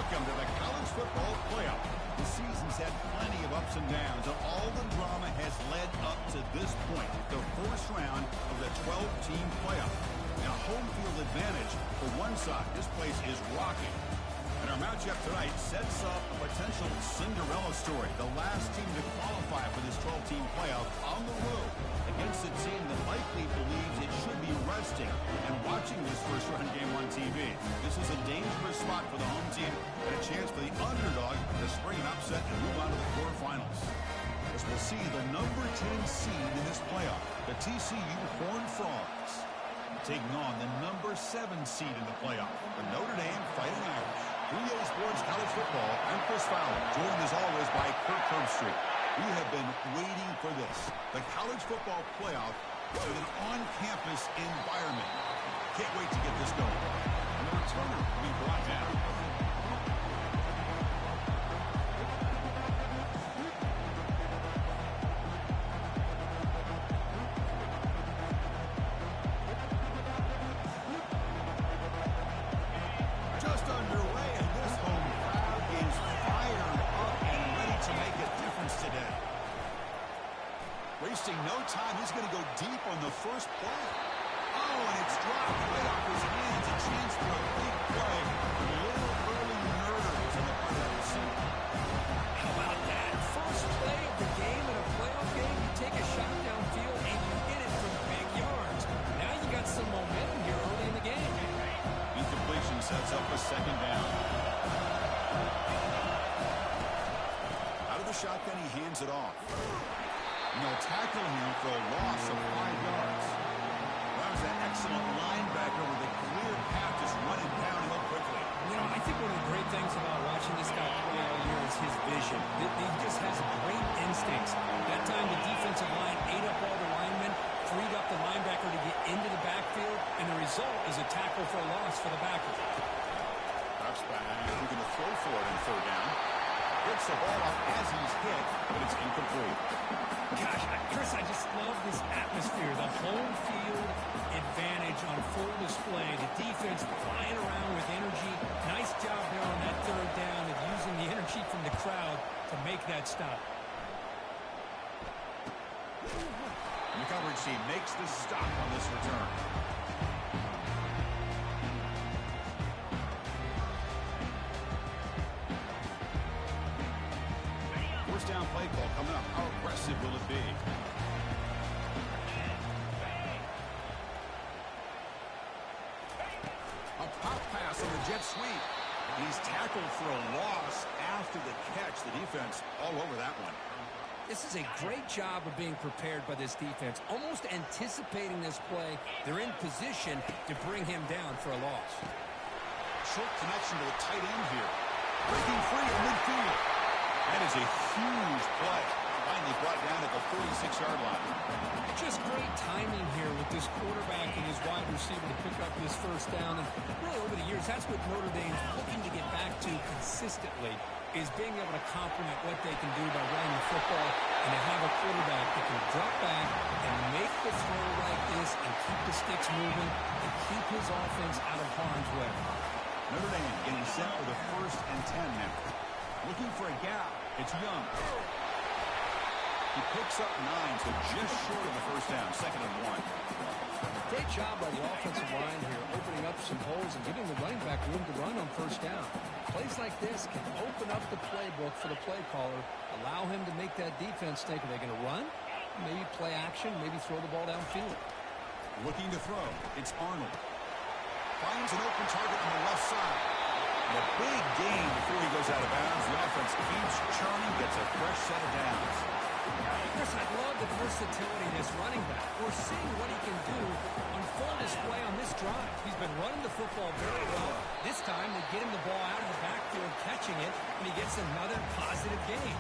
Welcome to the college football playoff. The season's had plenty of ups and downs, and all the drama has led up to this point, the first round of the 12-team playoff. Now, home field advantage for one side. This place is rocking. And our matchup tonight sets up a potential Cinderella story. The last team to qualify for this 12-team playoff on the road against a team that likely believes it should be resting and watching this first-round game on TV. This is a dangerous spot for the home team and a chance for the underdog to spring an upset and move on to the quarterfinals. As we'll see the number 10 seed in this playoff, the TCU Horned Frogs, taking on the number 7 seed in the playoff, the Notre Dame Fighting Irish. 3A Sports College Football, I'm Chris Fowler, joined as always by Kirk Herbstreit. We have been waiting for this, the college football playoff with an on-campus environment. Can't wait to get this going. And the returner will be brought down. Wasting no time, he's going to go deep on the first play. Oh, and it's dropped right off his hands. A chance for a big play. A little early murder was on the part of the receiver. How about that? First play of the game in a playoff game, you take a shot downfield and you hit it from big yards. Now you got some momentum here early in the game. Incompletion sets up a second down. Out of the shotgun, he hands it off. And they'll tackle him for a loss of 5 yards. That was an excellent linebacker with a clear path just running downhill quickly. You know, I think one of the great things about watching this guy play all year is his vision. He just has great instincts. That time the defensive line ate up all the linemen, freed up the linebacker to get into the backfield, and the result is a tackle for a loss for the backer. Drops back. We're going to throw for it in third down. Gets the ball off as he's hit, but it's incomplete. Gosh, Chris, I just love this atmosphere. The home field advantage on full display. The defense flying around with energy. Nice job there on that third down of using the energy from the crowd to make that stop. And the coverage team makes the stop on this return. Down play call coming up. How aggressive will it be? A pop pass on the jet sweep. He's tackled for a loss after the catch. The defense all over that one. This is a great job of being prepared by this defense. Almost anticipating this play. They're in position to bring him down for a loss. Short connection to the tight end here. Breaking free in midfield. That is a huge play. Finally brought down at the 46-yard line. Just great timing here with this quarterback and his wide receiver to pick up this first down. And really over the years, that's what Notre Dame's looking to get back to consistently, is being able to complement what they can do by running the football and to have a quarterback that can drop back and make the throw like this and keep the sticks moving and keep his offense out of harm's way. Notre Dame getting set for the 1st and 10 now. Looking for a gap. It's Young. He picks up 9, so just short of the first down. 2nd and 1. Great job by the offensive line here, opening up some holes and giving the running back room to run on first down. Plays like this can open up the playbook for the play caller, allow him to make that defense think, are they going to run? Maybe play action, maybe throw the ball downfield. Looking to throw. It's Arnold. Finds an open target on the left side. And a big gain before he goes out of bounds. The offense keeps churning, gets a fresh set of downs. Chris, I love the versatility of this running back. We're seeing what he can do on full display on this drive. He's been running the football very well. This time, they get him the ball out of the backfield, catching it, and he gets another positive gain.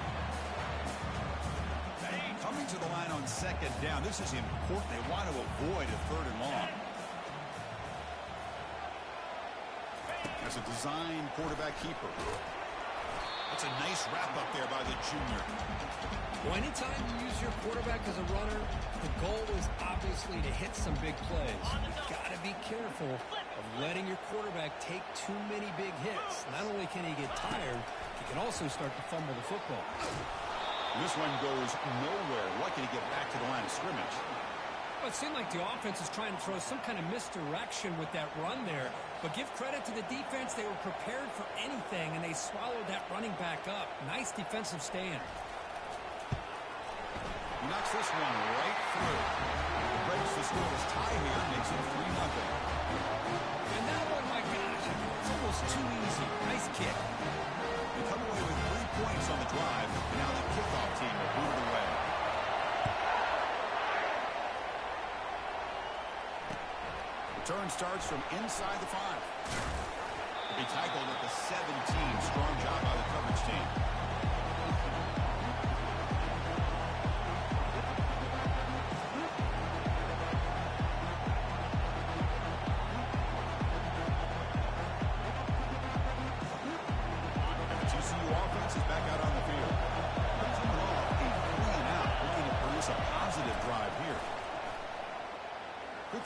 Coming to the line on 2nd down. This is important. They want to avoid a 3rd and long. As a design quarterback keeper. That's a nice wrap up there by the junior. Well, anytime you use your quarterback as a runner, the goal is obviously to hit some big plays. You've got to be careful of letting your quarterback take too many big hits. Not only can he get tired, he can also start to fumble the football. This one goes nowhere. Lucky to get back to the line of scrimmage. Well, it seemed like the offense is trying to throw some kind of misdirection with that run there. But give credit to the defense. They were prepared for anything, and they swallowed that running back up. Nice defensive stand. He knocks this one right through. It breaks the scoreless tie here, makes it 3-0. And that one, my gosh, it's almost too easy. Nice kick. They come away with 3 points on the drive, and now the kickoff team will boot it away. Return starts from inside the 5. He tackled at the 17. Strong job by the coverage team.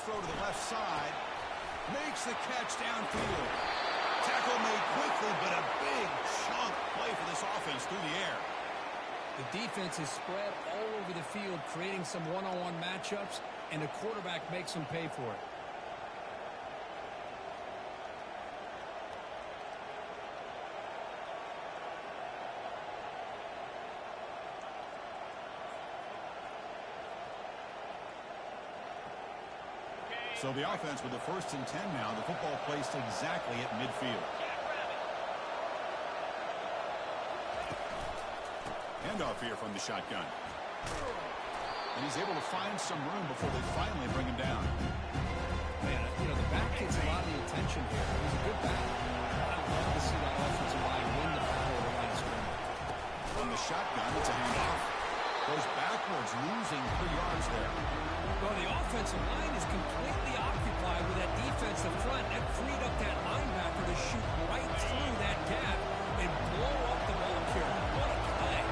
Throw to the left side. Makes the catch downfield. Tackle made quickly, but a big chunk play for this offense through the air. The defense is spread all over the field, creating some one-on-one matchups, and the quarterback makes them pay for it. So the offense with the 1st and 10 now. The football placed exactly at midfield. Handoff here from the shotgun. And he's able to find some room before they finally bring him down. Man, you know, the back gets a lot of the attention here. He's a good back. I'd love to see that offensive line win the battle of the line of scrimmage. From the shotgun, it's a handoff. Goes backwards, losing 3 yards there. Well, the offensive line is completely occupied with that defensive front. That freed up that linebacker to shoot right through that gap and blow up the ball carrier. What a play.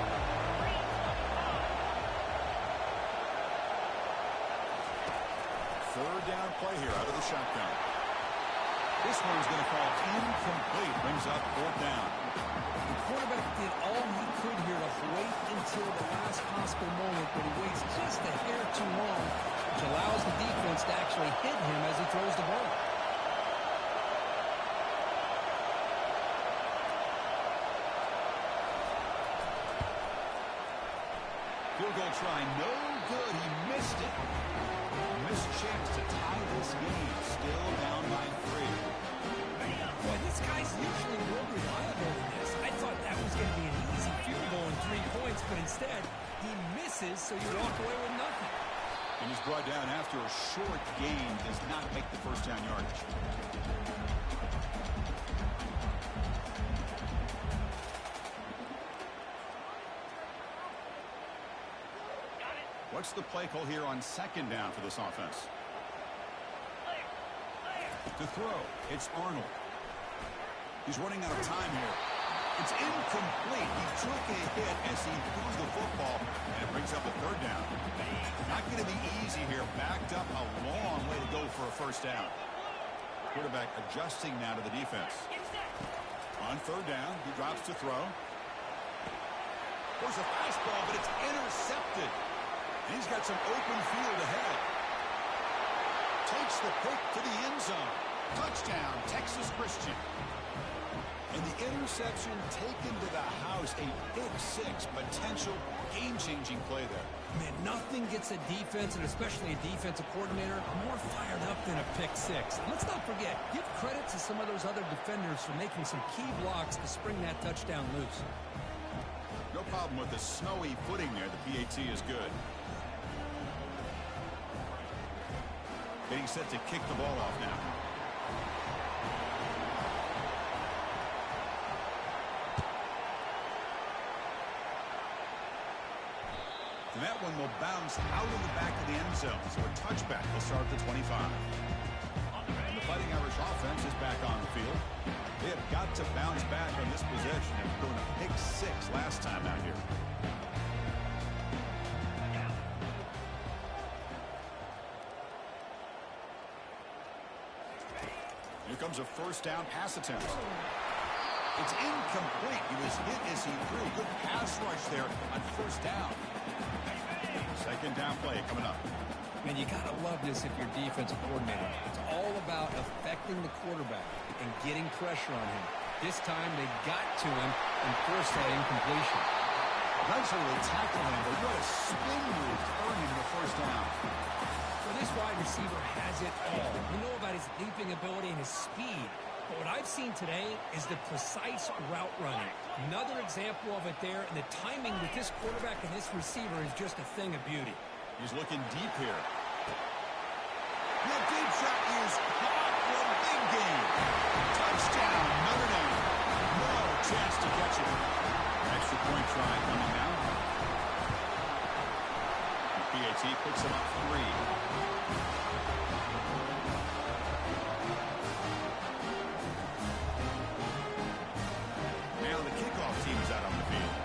Third down play here out of the shotgun. This one's going to fall incomplete. Brings up 4th down. The quarterback did all he could here to wait until the last possible moment, but he waits just a hair too long, which allows the defense to actually hit him as he throws the ball. Field goal try, no good. He missed it. Missed chance to tie this game. Still down by 3. Boy, this guy's usually more reliable than this. I thought that was going to be an easy field goal and 3 points, but instead, he misses, so you walk away with nothing. And he's brought down after a short gain. Does not make the 1st down yardage. What's the play call here on 2nd down for this offense? To throw, it's Arnold. He's running out of time here. It's incomplete. He took a hit as he threw the football, and it brings up a 3rd down. Not going to be easy here. Backed up a long way to go for a 1st down. Quarterback adjusting now to the defense. On 3rd down, he drops to throw. There's a fastball, but it's intercepted. And he's got some open field ahead. Takes the pick to the end zone. Touchdown, Texas Christian. And the interception taken to the house. A pick 6, potential game-changing play there. Man, nothing gets a defense, and especially a defensive coordinator, more fired up than a pick 6. And let's not forget, give credit to some of those other defenders for making some key blocks to spring that touchdown loose. No problem with the snowy footing there. The PAT is good. Getting set to kick the ball off now. And that one will bounce out of the back of the end zone. So a touchback will start at the 25. The Fighting Irish offense is back on the field. They have got to bounce back on this possession after throwing a pick 6 last time out here. Here comes a first down pass attempt. It's incomplete. He was hit as he threw. Good pass rush there on first down. Second down play coming up. Man, you got to love this if you're defensive coordinator. It's all about affecting the quarterback and getting pressure on him. This time they got to him and forced that incompletion. Nice little tackle him, but what a spin move to earn him the first down. Well, this wide receiver has it all. We know about his leaping ability and his speed. But what I've seen today is the precise route running. Another example of it there, and the timing with this quarterback and this receiver is just a thing of beauty. He's looking deep here. The deep shot is caught for a big game. Touchdown, Notre Dame. No chance to catch it. Extra point try coming now. The PAT picks him up 3. Now the kickoff team is out on the field.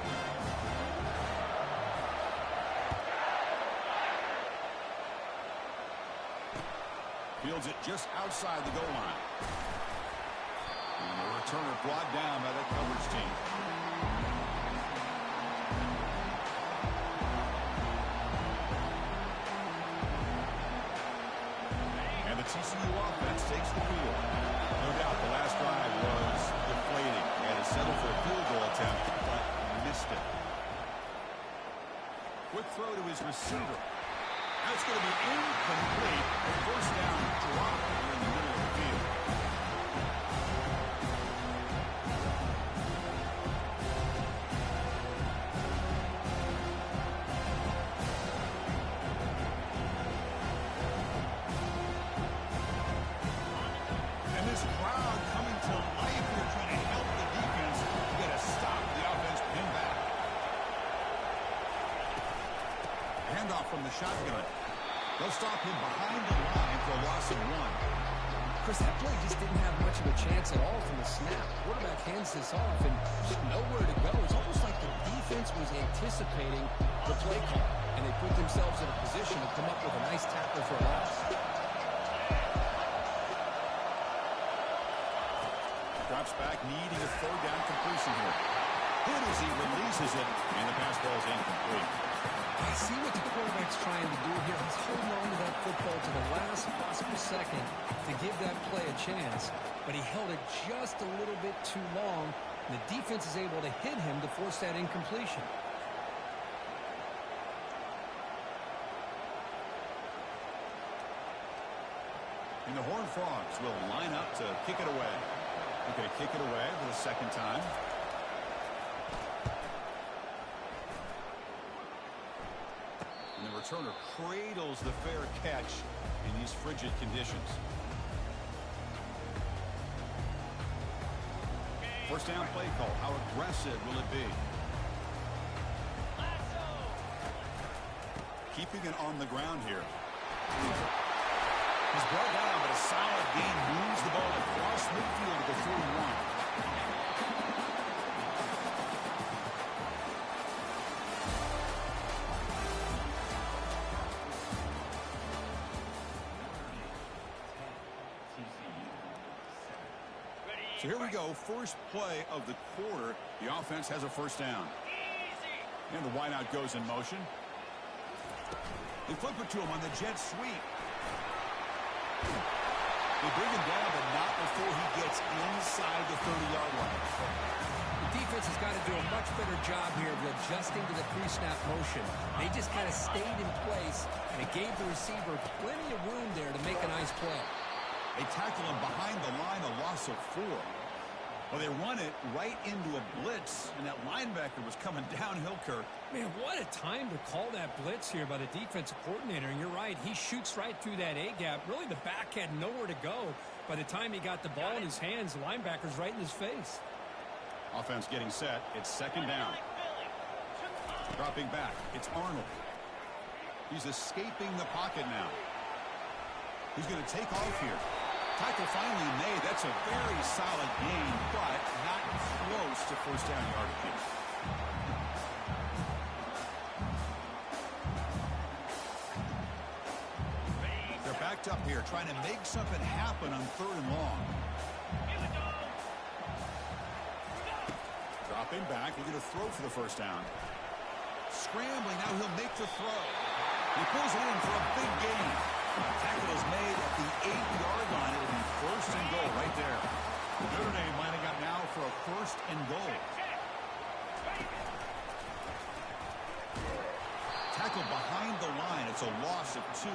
Fields it just outside the goal line. And the returner brought down by that coverage team. And the TCU offense takes the field. No doubt the last drive was deflating. They had to settle for a field goal attempt, but missed it. Quick throw to his receiver. That's going to be incomplete. A first down drop here in the middle of the field. And this crowd coming to life here trying to help the defense get a stop. The offense pinned back. Handoff from the shotgun. They'll stop him behind the line for a loss of 1. Chris, that play just didn't have much of a chance at all from the snap. Quarterback hands this off and just nowhere to go. It's almost like the defense was anticipating the play call, and they put themselves in a position to come up with a nice tackle for a loss. Drops back, needing a third down completion here. Hit as he releases it, and the pass ball is incomplete. I see what the quarterback's trying to do here. He's holding on to that football to the last possible second to give that play a chance, but he held it just a little bit too long, and the defense is able to hit him to force that incompletion. And the Horned Frogs will line up to kick it away. They're going to kick it away for the second time. And the returner cradles the fair catch in these frigid conditions. First down play call. How aggressive will it be? Keeping it on the ground here. He's brought down, but a solid gain moves the ball across midfield to the 41. So here we go, first play of the quarter. The offense has a first down. And the wideout goes in motion. They flip it to him on the jet sweep. They bring him down, but not before he gets inside the 30-yard line. The defense has got to do a much better job here of adjusting to the pre-snap motion. They just kind of stayed in place, and it gave the receiver plenty of room there to make a nice play. They tackle him behind the line, a loss of 4. Well, they run it right into a blitz, and that linebacker was coming downhill, Kirk. Man, what a time to call that blitz here by the defensive coordinator. And you're right, he shoots right through that A-gap. Really, the back had nowhere to go. By the time he got the ball in his hands, the linebacker's right in his face. Offense getting set. It's second down. Dropping back. It's Arnold. He's escaping the pocket now. He's going to take off here. Tackle finally made. That's a very solid gain, but not close to first down yardage. They're backed up here, trying to make something happen on 3rd and long. Dropping back, looking to throw for the first down. Scrambling, now he'll make the throw. He pulls it in for a big gain. Tackle is made at the 8-yard line. It'll be 1st and goal right there. Notre Dame lining up now for a 1st and goal. Tackle behind the line. It's a loss of 2.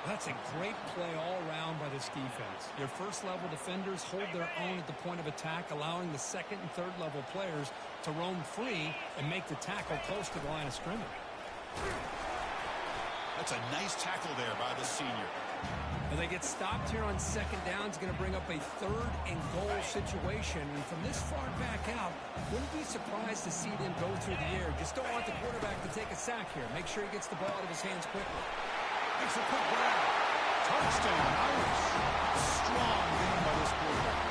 That's a great play all around by this defense. Your first-level defenders hold their own at the point of attack, allowing the second and third-level players to roam free and make the tackle close to the line of scrimmage. That's a nice tackle there by the senior. Well, they get stopped here on 2nd down. It's going to bring up a 3rd and goal situation. And from this far back out, wouldn't be surprised to see them go through the air. Just don't want the quarterback to take a sack here. Make sure he gets the ball out of his hands quickly. Makes a quick grab. Touchdown, Irish. Strong game by this quarterback.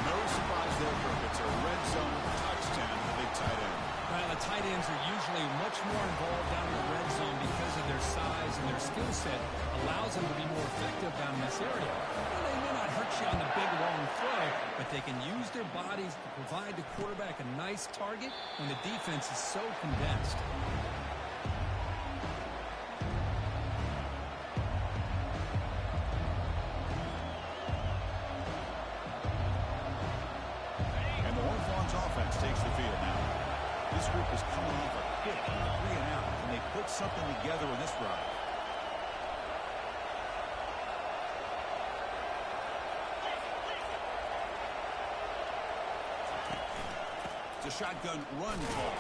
No surprise there, Kirk. It's a red zone touchdown to the big tight end. Well, the tight ends are usually much more involved down in the red zone because of their size and their skill set allows them to be more effective down in this area. Well, they may not hurt you on the big, long throw, but they can use their bodies to provide the quarterback a nice target when the defense is so condensed. Offense takes the field now. This group is coming off a hit on a 3-and-out, and they put something together in this drive. It's a shotgun run call.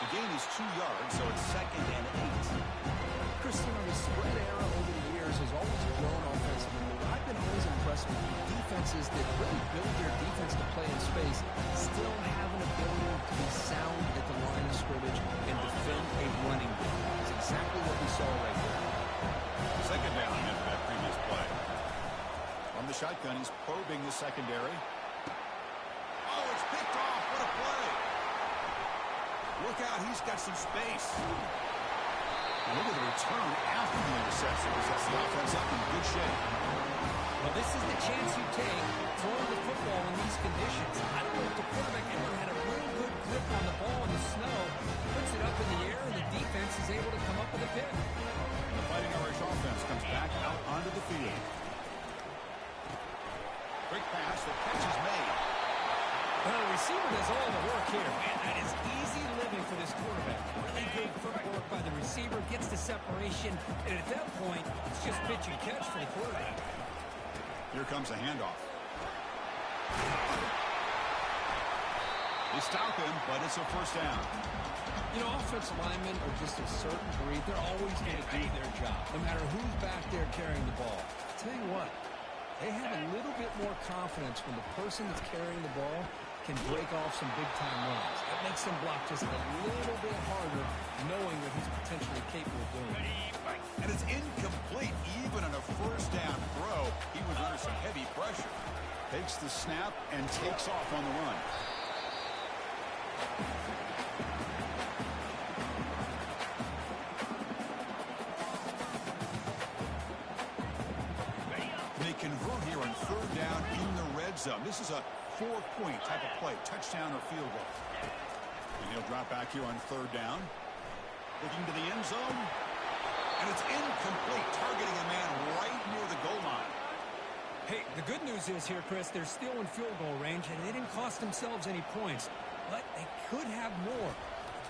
The gain is 2 yards, so it's 2nd and 8. Christian, the spread era over the years has always grown offensively. I've been always impressed with defenses that really build their defense to play in space, still have an ability to be sound at the line of scrimmage and defend a running game. That's exactly what we saw right there. 2nd down after that previous play. From the shotgun, he's probing the secondary. Oh, it's picked off. What a play. Look out, he's got some space. And look at the return after the interception. Sets the offense up in good shape. Well, this is the chance you take throwing the football in these conditions. I don't know if the quarterback ever had a real good grip on the ball in the snow, puts it up in the air, and the defense is able to come up with a pick. The Fighting Irish offense comes back out onto the field. Quick pass, the catch is made. Well, the receiver does all the work here. Man, that is easy living for this quarterback. Really good footwork by the receiver, gets the separation, and at that point, it's just pitch and catch for the quarterback. Here comes a handoff. They stop him, but it's a 1st down. You know, offensive linemen are just a certain breed. They're always going to do their job, no matter who's back there carrying the ball. I'll tell you what, they have a little bit more confidence when the person that's carrying the ball can break off some big-time runs. That makes them block just a little bit harder, knowing what he's potentially capable of doing. And it's incomplete. Even on a 1st down throw, he was under some heavy pressure. Takes the snap and takes off on the run. They convert here on 3rd down in the red zone. This is a 4-point type of play, touchdown or field goal. And he'll drop back here on 3rd down. Looking to the end zone. And it's incomplete, targeting a man right near the goal line. Hey, the good news is here, Chris, they're still in field goal range, and they didn't cost themselves any points. But they could have more.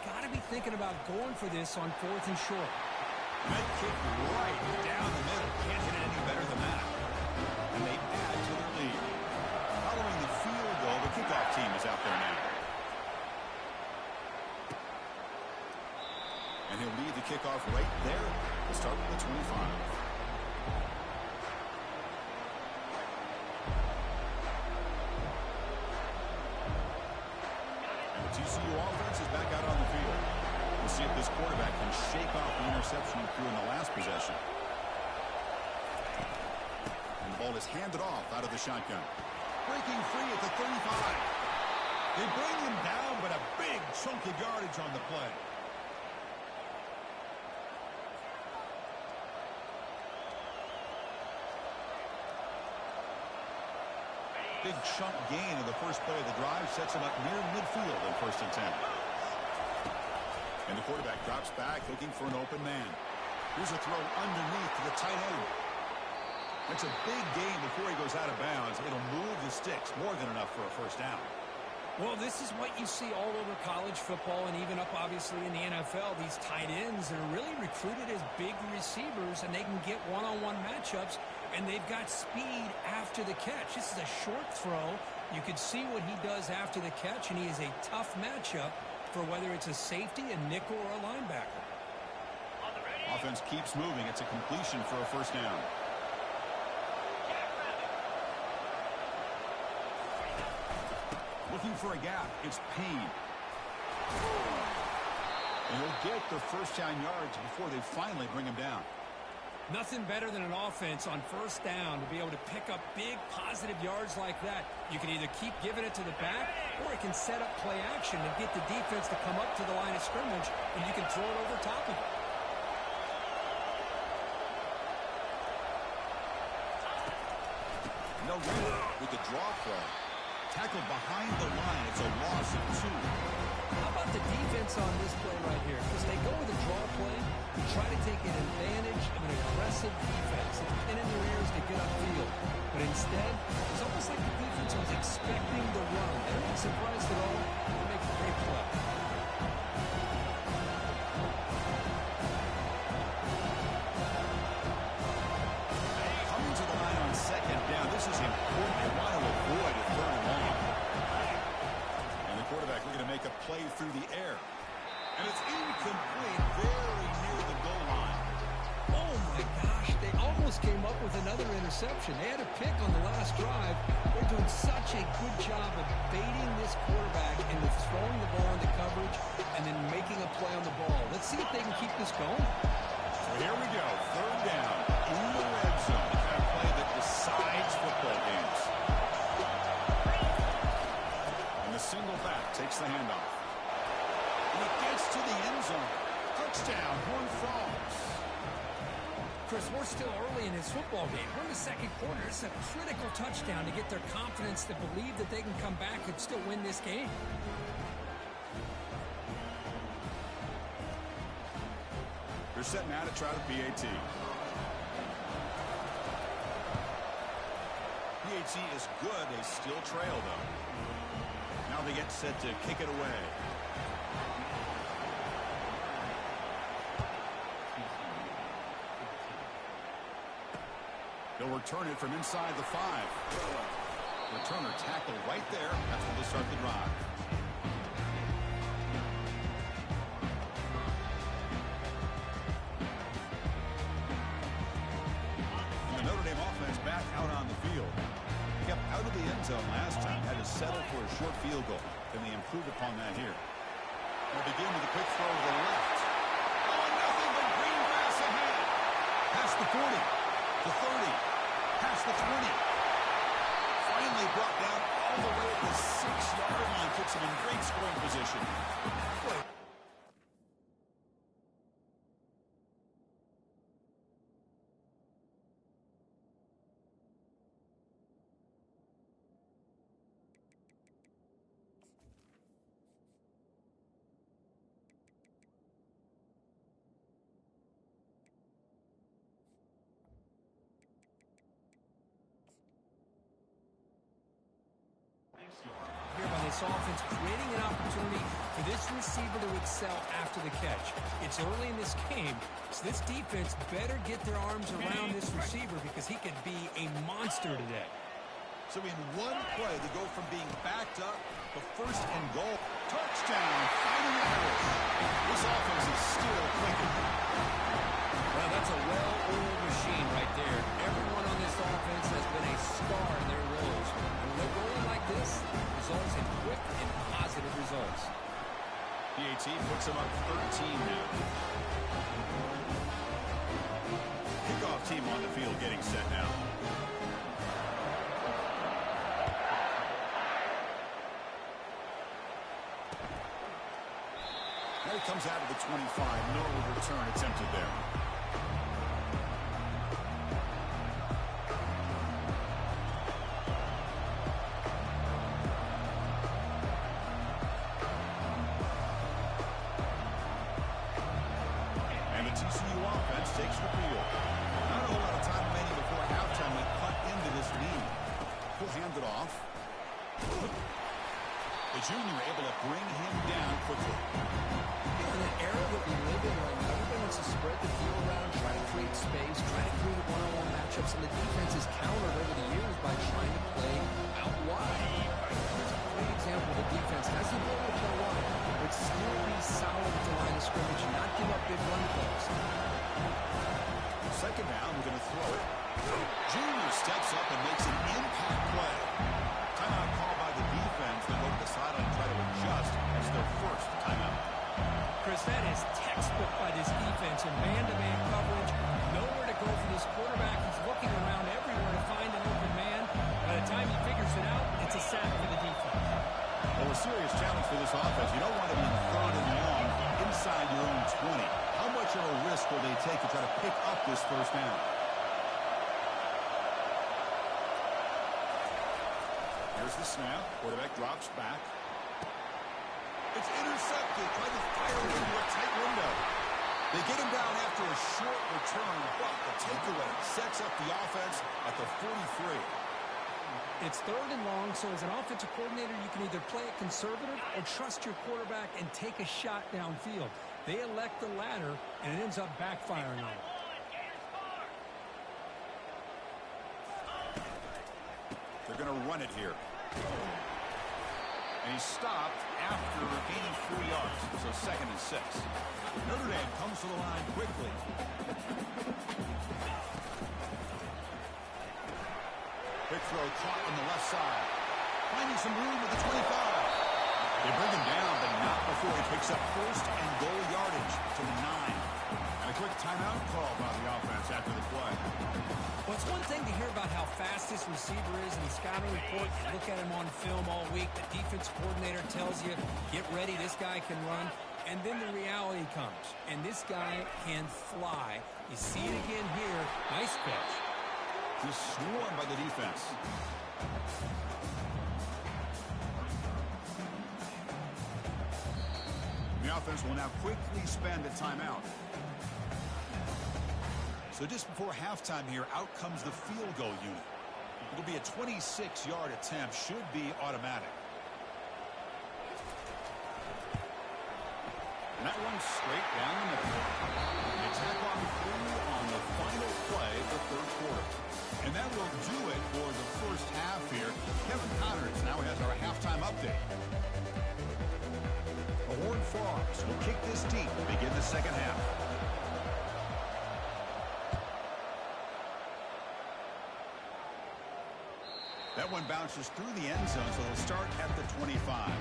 Got to be thinking about going for this on 4th and short. That kick right down the middle. Can't hit it any better than that. And they add to their lead. Following the field goal, the kickoff team is out there now. And he'll lead the kickoff right there to start with the 25. And the TCU offense is back out on the field. We'll see if this quarterback can shake off the interception he threw in the last possession. Ball is handed off out of the shotgun. Breaking free at the 35. They bring him down, but a big chunk of yardage on the play. Big chunk gain in the first play of the drive sets him up near midfield in 1st and 10. And the quarterback drops back looking for an open man. Here's a throw underneath to the tight end. That's a big gain before he goes out of bounds. It'll move the sticks more than enough for a 1st down. Well, this is what you see all over college football and even up, obviously, in the NFL. These tight ends that are really recruited as big receivers, and they can get one-on-one matchups, and they've got speed after the catch. This is a short throw. You can see what he does after the catch, and he is a tough matchup for whether it's a safety, a nickel, or a linebacker. Offense keeps moving. It's a completion for a 1st down. Looking for a gap. It's Payne. And he'll get the 1st down yards before they finally bring him down. Nothing better than an offense on 1st down to be able to pick up big positive yards like that. You can either keep giving it to the back, or it can set up play action and get the defense to come up to the line of scrimmage, and you can throw it over top of it. No good with the draw play. Tackled behind the line. It's a loss of 2. How about the defense on this play right here? Because they go with a draw play and try to take an advantage of an aggressive defense. It's pin in their ears to get upfield. But instead, it's almost like the defense was expecting the run. They're not surprised at all. They make a great play. Coming to the line on 2nd down. This is important. They want to avoid a 3rd and long. And the quarterback looking to make a play through the air. And it's incomplete, very near the goal line. Oh, my gosh. They almost came up with another interception. They had a pick on the last drive. They're doing such a good job of baiting this quarterback into throwing the ball into coverage and then making a play on the ball. Let's see if they can keep this going. So here we go. 3rd down in the red zone. The kind of play that decides football games. And the single back takes the handoff. And it gets to the end zone. Touchdown, Horned Frogs. Chris, we're still early in this football game. We're in the 2nd quarter. It's a critical touchdown to get their confidence to believe that they can come back and still win this game. They're setting out to try the PAT. PAT is good. They still trail, though. Now they get set to kick it away. They'll return it from inside the 5. Returner tackled right there. That's when they start the drive. And the Notre Dame offense back out on the field. Kept out of the end zone last time. Had to settle for a short field goal. Can they improve upon that here? They'll begin with a quick throw to the left. Oh, nothing but green grass ahead. Past the 40. The 30, past the 20. Finally brought down all the way at the 6-yard line. Puts him in great scoring position. Here by this offense, creating an opportunity for this receiver to excel after the catch. It's early in this game, so this defense better get their arms around this receiver because he could be a monster today. So in one play, they go from being backed up to 1st and goal. Touchdown, Fighting Irish. This offense is still clicking. Well, that's a well-oiled machine right there. Everyone on this offense has been a star in their roles. And when they're rolling like this, results in quick and positive results. PAT puts them up 13 now. Kickoff team on the field getting set now. And it comes out of the 25. No return attempted there. And the TCU offense takes the field. Not a whole lot of time remaining before halftime. They cut into this lead. He'll hand it off. The junior able to bring him down quickly. In an era that we live in right now, everybody wants to spread the field around, try to create space, try to create one-on-one matchups, and the defense has countered over the years by trying to play out wide. Here's a great example of the defense has the ability to play wide, but still be solid at the line of scrimmage and not give up big run plays. Second down, we're going to throw it. Junior steps up and makes an impact play. Timeout called by the defense. They go to the sideline and try to adjust as their first timeout. Chris, that is textbook by this defense in man-to-man coverage. Nowhere to go for this quarterback. He's looking around everywhere to find an open man. By the time he figures it out, it's a sack for the defense. Well, a serious challenge for this offense. You don't want to be third and long inside your own 20. How much of a risk will they take to try to pick up this first down? Here's the snap. Quarterback drops back. It's intercepted. Trying to fire it into a tight window. They get him down after a short return, but the takeaway sets up the offense at the 43. It's third and long, so as an offensive coordinator, you can either play it conservative or trust your quarterback and take a shot downfield. They elect the latter, and it ends up backfiring on them. They're going to run it here. And he stopped after gaining 4 yards, so 2nd and 6. Notre Dame comes to the line quickly. Quick throw caught on the left side. Finding some room at the 25. They bring him down, but not before he picks up first and goal yardage to the 9. And a quick timeout call by the offense after the play. Well, it's one thing to hear about how fast this receiver is in the scouting report. You look at him on film all week. The defense coordinator tells you, get ready, this guy can run. And then the reality comes. And this guy can fly. You see it again here. Nice catch. He's swarmed by the defense. The offense will now quickly spend a timeout. So just before halftime here, out comes the field goal unit. It'll be a 26-yard attempt. Should be automatic. And that one's straight down the middle. The attack on through on the final play of the third quarter. And that will do it for the first half here. Kevin Connors now has our halftime update. The Horned Frogs will kick this deep to begin the second half. That one bounces through the end zone, so they'll start at the 25.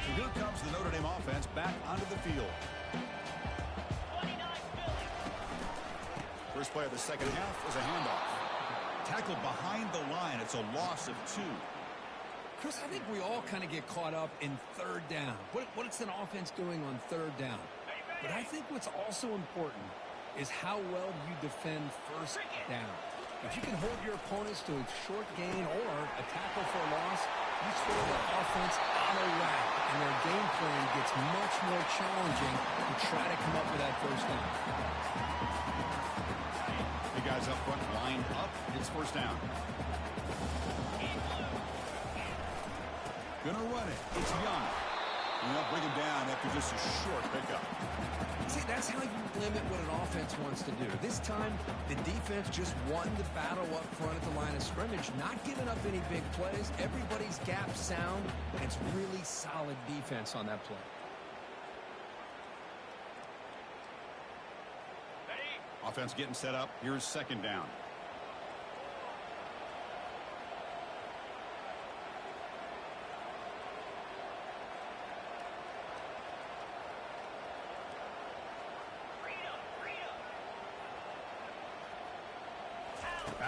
So here comes the Notre Dame offense back onto the field. First play of the second half is a handoff. Tackled behind the line. It's a loss of 2. Chris, I think we all kind of get caught up in third down. What is an offense doing on third down? But I think what's also important is how well you defend first down. If you can hold your opponents to a short gain or a tackle for a loss, you throw the offense out of whack, and their game plan gets much more challenging to try to come up with that first down. The guys up front lined up. It's first down. Gonna run it. It's Young. And they'll bring him down after just a short pickup. See, that's how you limit what an offense wants to do. This time, the defense just won the battle up front at the line of scrimmage, not giving up any big plays. Everybody's gap sound, and it's really solid defense on that play. Offense getting set up. Here's second down.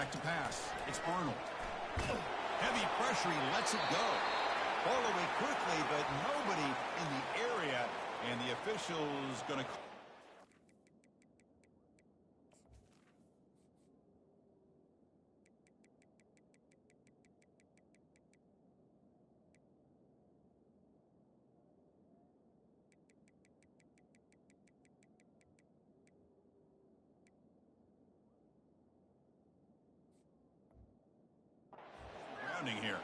Back to pass. It's Arnold. Heavy pressure. He lets it go. Ball away quickly, but nobody in the area. And the official's going to... here.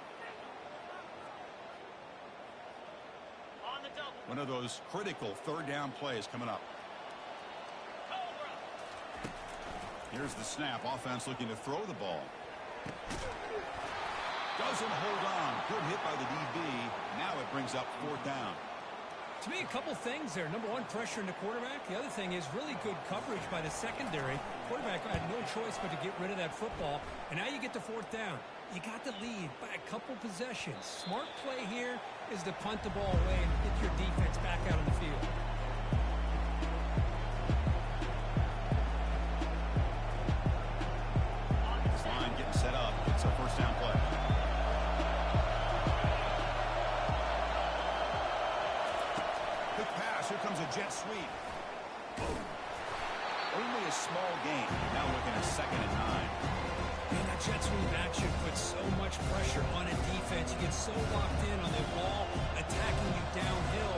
One of those critical third-down plays coming up. Here's the snap. Offense looking to throw the ball. Doesn't hold on. Good hit by the DB. Now it brings up fourth down. To me, a couple things there. Number one, pressure in the quarterback. The other thing is really good coverage by the secondary. Quarterback had no choice but to get rid of that football. And now you get to fourth down. You got the lead by a couple possessions. Smart play here is to punt the ball away and get your defense back out on the field. This line getting set up. It's a first down play. Quick pass. Here comes a jet sweep. Only a small gain. Now looking at 2nd and 9. Man, that jet sweep action puts so much pressure on a defense. You get so locked in on the ball attacking you downhill.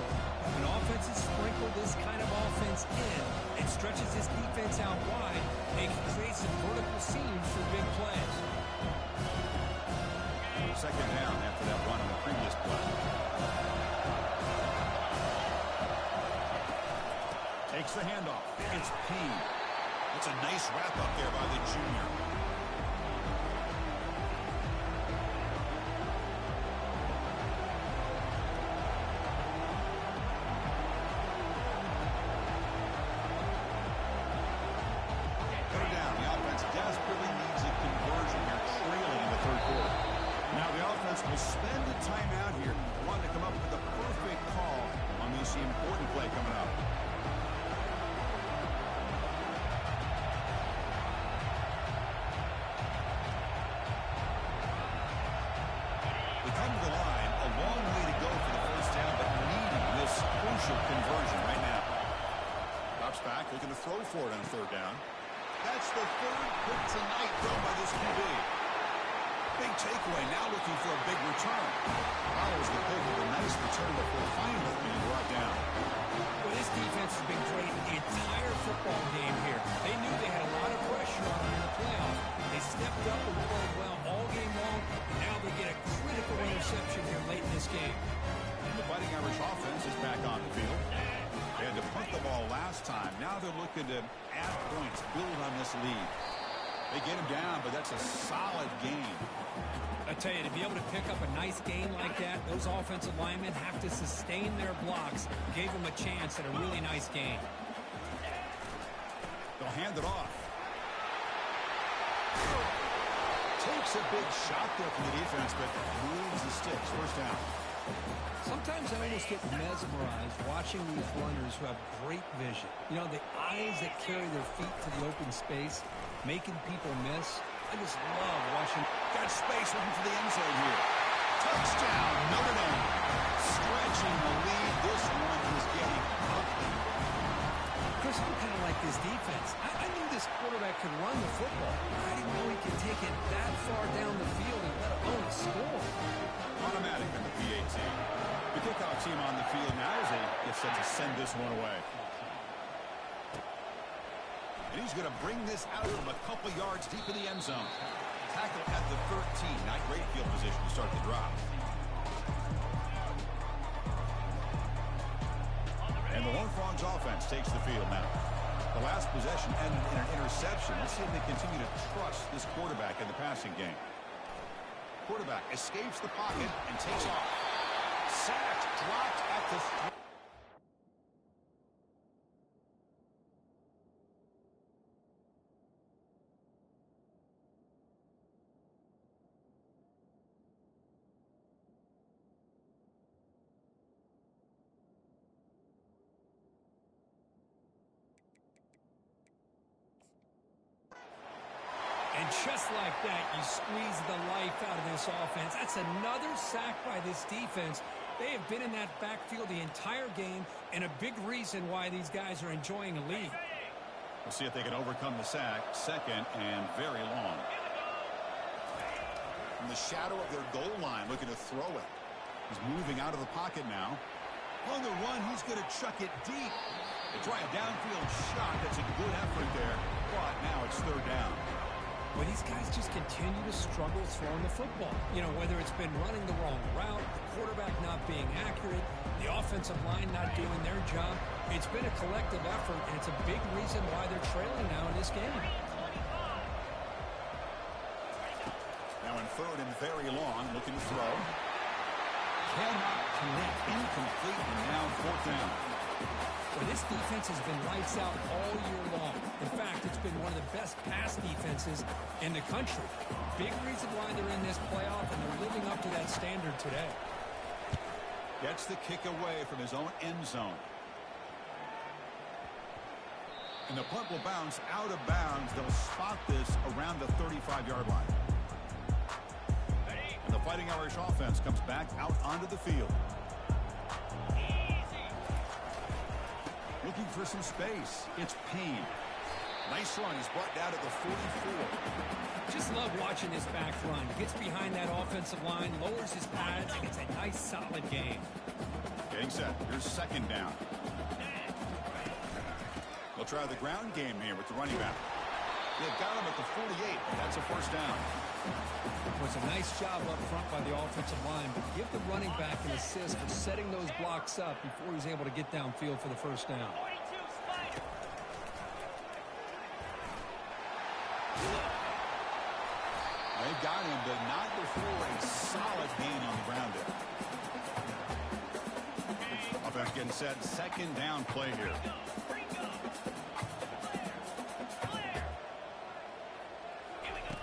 When offenses sprinkle this kind of offense in, it stretches this defense out wide. They can create some vertical seams for big plays. 2nd down after that run on the previous play. Takes the handoff. It's Payne. It's a nice wrap up there by the junior. Will spend the time out here, wanting to come up with the perfect call on this important play coming up. They come to the line, a long way to go for the first down, but needing this crucial conversion right now. Drops back, looking to throw for it on 3rd down. That's the 3rd pick tonight thrown by this QB. Big takeaway, now looking for a big return. Follows the pick with a nice return before finally being brought down. Well, this defense has been great the entire football game here. They knew they had a lot of pressure on them in the playoff. They stepped up and played well all game long. Now they get a critical interception here late in this game. And the Fighting Irish offense is back on the field. They had to punt the ball last time. Now they're looking to add points, build on this lead. They get him down, but that's a solid game. I tell you, to be able to pick up a nice game like that, those offensive linemen have to sustain their blocks. Gave them a chance at a really nice game. They'll hand it off. Takes a big shot there from the defense, but moves the sticks. First down. Sometimes I almost get mesmerized watching these runners who have great vision. You know, the eyes that carry their feet to the open space, making people miss. I just love watching. Got space looking for the end zone here. Touchdown, Notre Dame. Stretching the lead. This one is getting ugly. Chris, I'm kind of like this defense. I knew this quarterback could run the football. I didn't know he could take it that far down the field and let alone score. Automatic in the PAT. The kickoff team on the field now as they get set to send this one away. And he's going to bring this out from a couple yards deep in the end zone. Tackle at the 13. Not great field position to start the drop. And the Horned Frogs offense takes the field now. The last possession ended in an interception. Let's see if they continue to trust this quarterback in the passing game. Quarterback escapes the pocket and takes off. Sacked, dropped at the... And Just like that, you squeeze the life out of this offense. That's another sack by this defense. They have been in that backfield the entire game, and a big reason why these guys are enjoying a lead. We'll see if they can overcome the sack. Second and very long. In the shadow of their goal line, looking to throw it. He's moving out of the pocket now. On the run, he's going to chuck it deep. They try a downfield shot. That's a good effort there. But now it's third down. Well, these guys just continue to struggle throwing the football. You know, whether it's been running the wrong route, the quarterback not being accurate, the offensive line not doing their job. It's been a collective effort, and it's a big reason why they're trailing now in this game. Now in third and very long, looking to throw. Cannot connect, incomplete, and now fourth down. Well, this defense has been lights out all year long. In fact, it's been one of the best pass defenses in the country. Big reason why they're in this playoff, and they're living up to that standard today. Gets the kick away from his own end zone. And the punt will bounce out of bounds. They'll spot this around the 35-yard line. And the Fighting Irish offense comes back out onto the field. Looking for some space. It's Payne. Nice run. He's brought down to the 44. Just love watching this back run. Gets behind that offensive line, lowers his pads, and gets a nice, solid gain. Getting set. Here's second down. They'll try the ground game here with the running back. They've got him at the 48. That's a first down. It was a nice job up front by the offensive line, but give the running back an assist for setting those blocks up before he's able to get downfield for the first down. They got him, but not before a solid gain on the ground there. Offense getting set. Second down play here.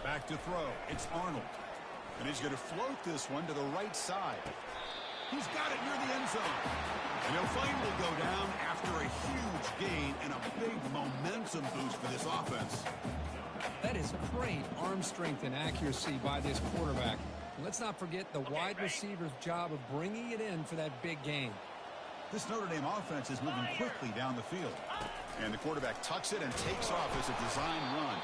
Back to throw. It's Arnold. And he's going to float this one to the right side. He's got it near the end zone. And he'll finally go down after a huge gain and a big momentum boost for this offense. That is great arm strength and accuracy by this quarterback. And let's not forget the wide receiver's job of bringing it in for that big gain. This Notre Dame offense is moving quickly down the field. And the quarterback tucks it and takes off as a design run.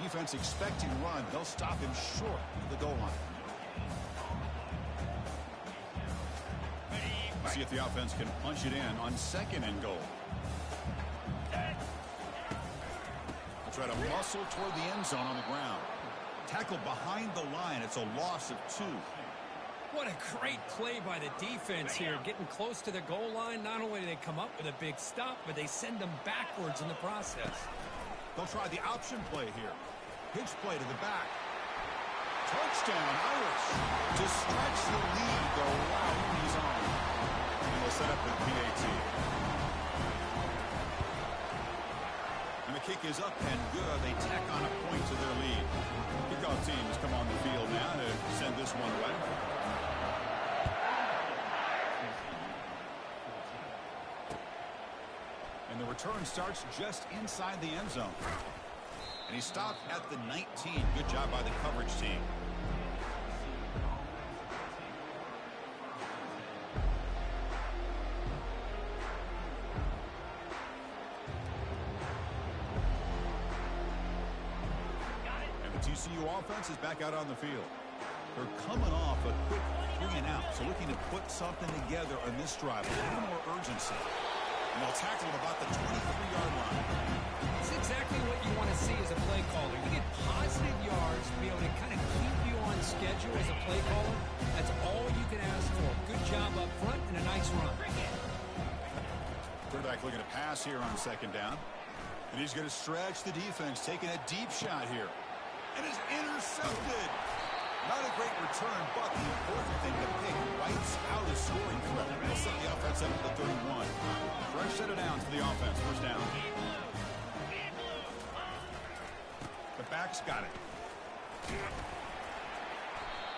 Defense expecting run. They'll stop him short of the goal line. Let's see if the offense can punch it in on second and goal. They'll try to muscle toward the end zone on the ground. Tackled behind the line. It's a loss of 2. What a great play by the defense here. Getting close to the goal line, not only do they come up with a big stop, but they send them backwards in the process. They'll try the option play here. Pitch play to the back. Touchdown, Irish. To stretch the lead, the route he's on. And they'll set up the PAT. And the kick is up and good. They tack on a point to their lead. Kickoff team has come on the field now to send this one away. And the return starts just inside the end zone. And he stopped at the 19. Good job by the coverage team. And the TCU offense is back out on the field. They're coming off a quick 3 and out. So looking to put something together on this drive. A little more urgency. And they'll tackle him about the 23-yard line. It's exactly what you want to see as a play caller. You get positive yards to be able to kind of keep you on schedule as a play caller. That's all you can ask for. Good job up front and a nice run. Quarterback looking to pass here on second down. And he's going to stretch the defense, taking a deep shot here. And is intercepted. Not a great return, but the important thing, the pick wipes out a scoring threat. They'll set the offense up at the 31. Fresh set of downs for the offense. First down. The back's got it.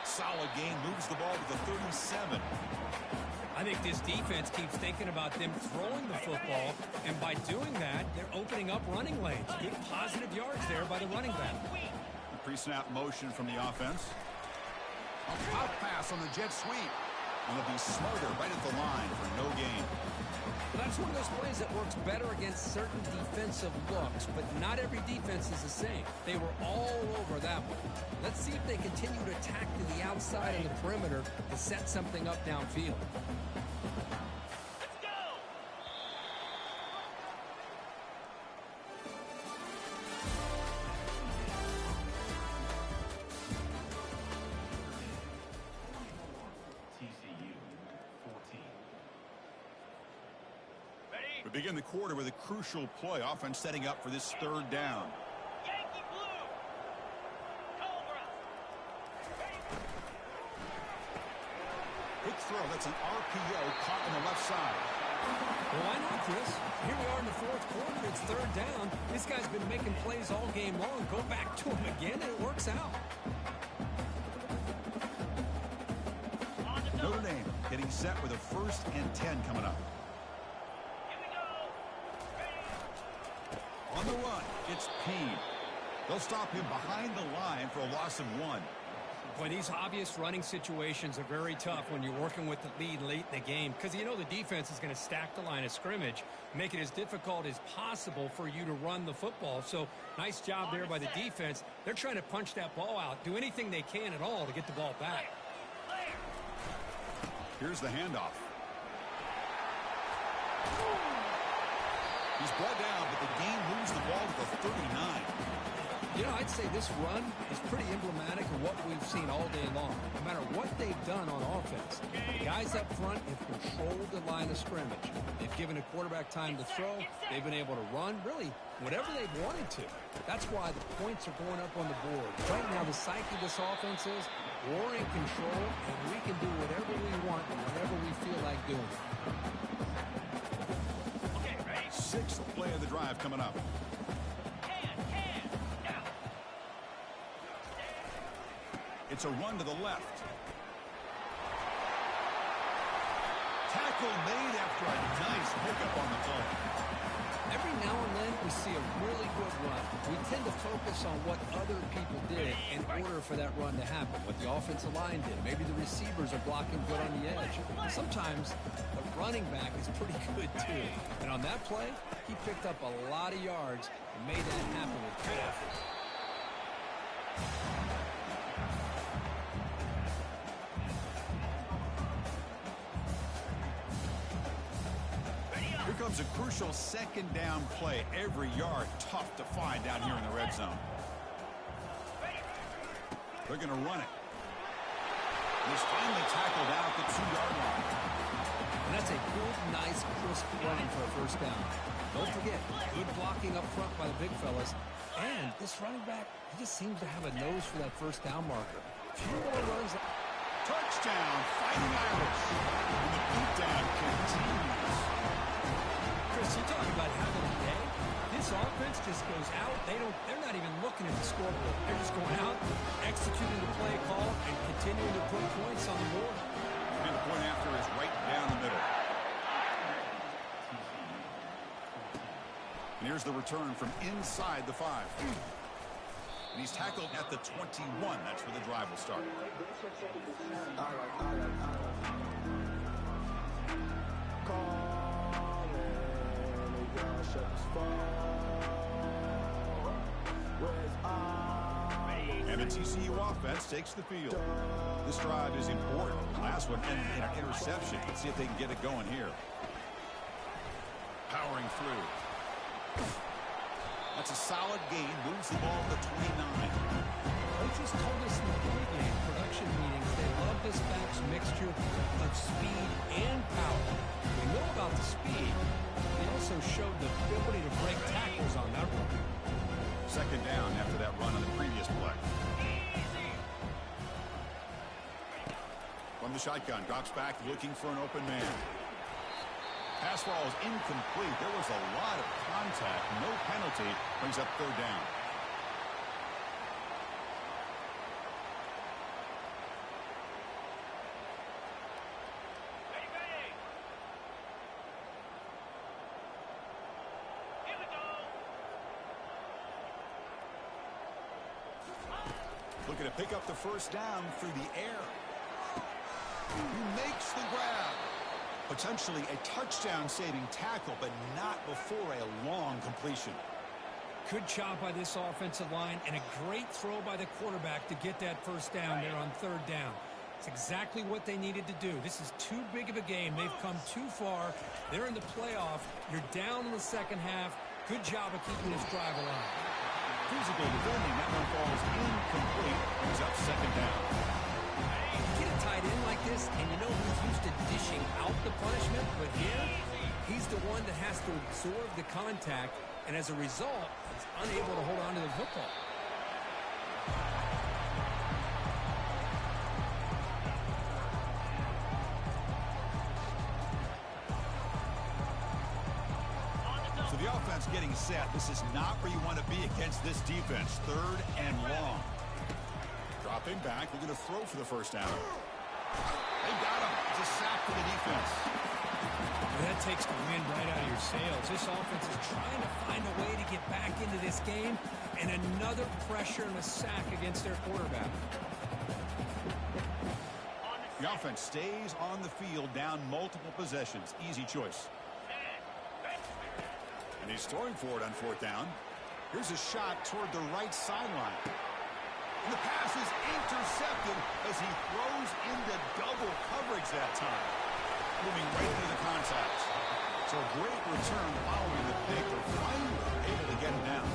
Solid gain. Moves the ball to the 37. I think this defense keeps thinking about them throwing the football, and by doing that, they're opening up running lanes. Good positive yards there by the running back. pre-snap motion from the offense. A pop pass on the jet sweep. And they'll be smarter right at the line for no gain. Well, that's one of those plays that works better against certain defensive looks, but not every defense is the same. They were all over that one. Let's see if they continue to attack to the outside of the perimeter to set something up downfield. We begin the quarter with a crucial play. Offense setting up for this third down. Yankee Blue. Cobra. Quick throw. That's an RPO caught on the left side. Well, why not, Chris? Here we are in the fourth quarter. It's third down. This guy's been making plays all game long. Go back to him again, and it works out. Notre Dame getting set with a 1st and 10 coming up. On the run, it's Payne. They'll stop him behind the line for a loss of 1. Boy, these obvious running situations are very tough when you're working with the lead late in the game because you know the defense is going to stack the line of scrimmage, make it as difficult as possible for you to run the football. So nice job there by the defense. They're trying to punch that ball out, do anything they can at all to get the ball back. Here's the handoff. He's brought down, but the game moves the ball to the 39. You know, I'd say this run is pretty emblematic of what we've seen all day long. No matter what they've done on offense, the guys up front have controlled the line of scrimmage. They've given a quarterback time to throw. They've been able to run, really, whatever they've wanted to. That's why the points are going up on the board. Right now, the psyche of this offense is we're in control, and we can do whatever we want and whatever we feel like doing. Sixth play of the drive coming up. It's a run to the left. Tackle made after a nice pickup on the play. Every now and then we see a really good run. We tend to focus on what other people did in order for that run to happen. What the offensive line did. Maybe the receivers are blocking good on the edge. Sometimes the running back is pretty good too. And on that play, he picked up a lot of yards and made that happen with good effort. Here comes a crucial second down play. Every yard tough to find down here in the red zone. They're going to run it. He's finally tackled down at the 2-yard line. And that's a good, nice, crisp run for a first down. Don't forget, good blocking up front by the big fellas. And this running back, he just seems to have a nose for that first down marker. A few more runs. Touchdown, Fighting Irish. And the beatdown continues. Chris, you talk about having a day. This offense just goes out. They're not even looking at the scoreboard. They're just going out, executing the play call, and continuing to put points on the board. And the point after is right down the middle. And here's the return from inside the 5. And he's tackled at the 21. That's where the drive will start. And the TCU offense takes the field. This drive is important. The last one ended in an interception. Let's see if they can get it going here. Powering through. That's a solid gain. Moves the ball to 29. Coaches told us in the pregame production meetings they love this back's mixture of speed and power. We know about the speed. He also showed the ability to break tackles on that run. Second down after that run on the previous play. From the shotgun, drops back looking for an open man. Pass ball is incomplete. There was a lot of contact. No penalty. Brings up third down. Looking to pick up the first down through the air. He makes the grab. Potentially a touchdown-saving tackle, but not before a long completion. Good job by this offensive line, and a great throw by the quarterback to get that first down there on third down. It's exactly what they needed to do. This is too big of a game. They've come too far. They're in the playoff. You're down in the second half. Good job of keeping this drive alive. Physical defending. That one falls incomplete. Brings up second down. You get a tight end like this, and you know who's used to dishing out the punishment, but here, he's the one that has to absorb the contact, and as a result, he's unable to hold on to the football. So the offense getting set. This is not where you want to be against this defense. Third and long. Dropping back, looking to throw for the first down. They got him. It's a sack for the defense. That takes the wind right out of your sails. This offense is trying to find a way to get back into this game, and another pressure and a sack against their quarterback. The offense stays on the field, down multiple possessions. Easy choice. And he's throwing for it on fourth down. Here's a shot toward the right sideline. And the pass is intercepted as he throws into double coverage that time. Moving right into the contact. So a great return following the pick. They're finally able to get him down.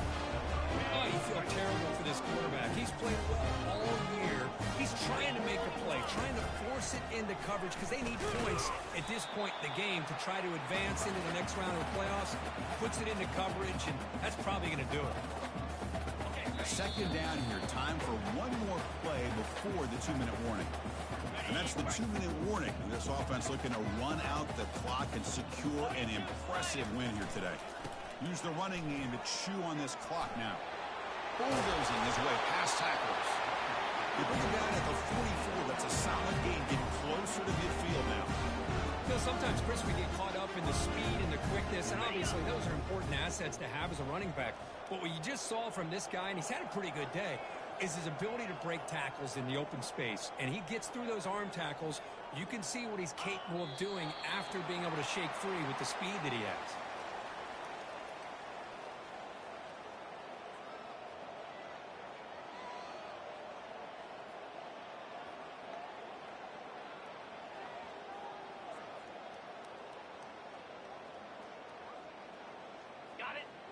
Oh, you feel terrible for this quarterback. He's played well all year. He's trying to make a play, trying to force it into coverage because they need points at this point in the game to try to advance into the next round of the playoffs. Puts it into coverage, and that's probably going to do it. Second down here. Time for one more play before the 2-minute warning. And that's the 2-minute warning. And this offense looking to run out the clock and secure an impressive win here today. Use the running game to chew on this clock now. Bulldozing his way past tackles. They bring him down at the 44. That's a solid gain, getting closer to midfield now. You know, sometimes, Chris, we get caught up in the speed and the quickness, and obviously those are important assets to have as a running back. But what you just saw from this guy, and he's had a pretty good day, is his ability to break tackles in the open space. And he gets through those arm tackles. You can see what he's capable of doing after being able to shake free with the speed that he has.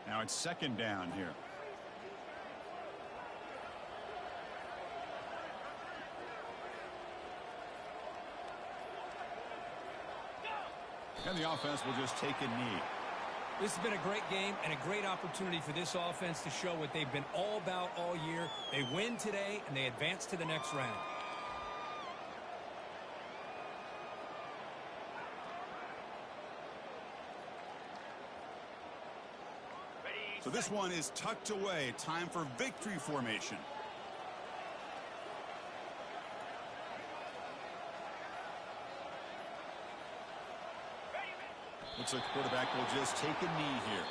Now it's second down here. And the offense will just take a knee. This has been a great game and a great opportunity for this offense to show what they've been all about all year. They win today, and they advance to the next round. So this one is tucked away. Time for victory formation. Looks like the quarterback will just take a knee here.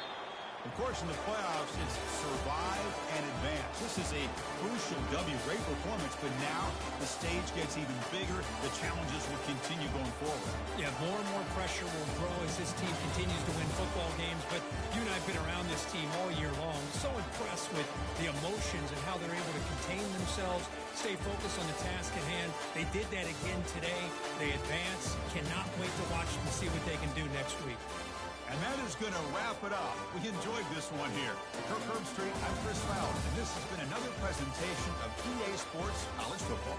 Of course, in the playoffs, it's survive and advance. This is a crucial W. Great performance, but now the stage gets even bigger. The challenges will continue going forward. Yeah, more and more pressure will grow as this team continues to win football games. But you and I have been around this team all year long. So impressed with the emotions and how they're able to contain themselves, stay focused on the task at hand. They did that again today. They advance. Cannot wait to watch them see what they can do next week. And that is going to wrap it up. We enjoyed this one here. For Kirk Herbstreit, I'm Chris Fowler, and this has been another presentation of EA Sports College Football.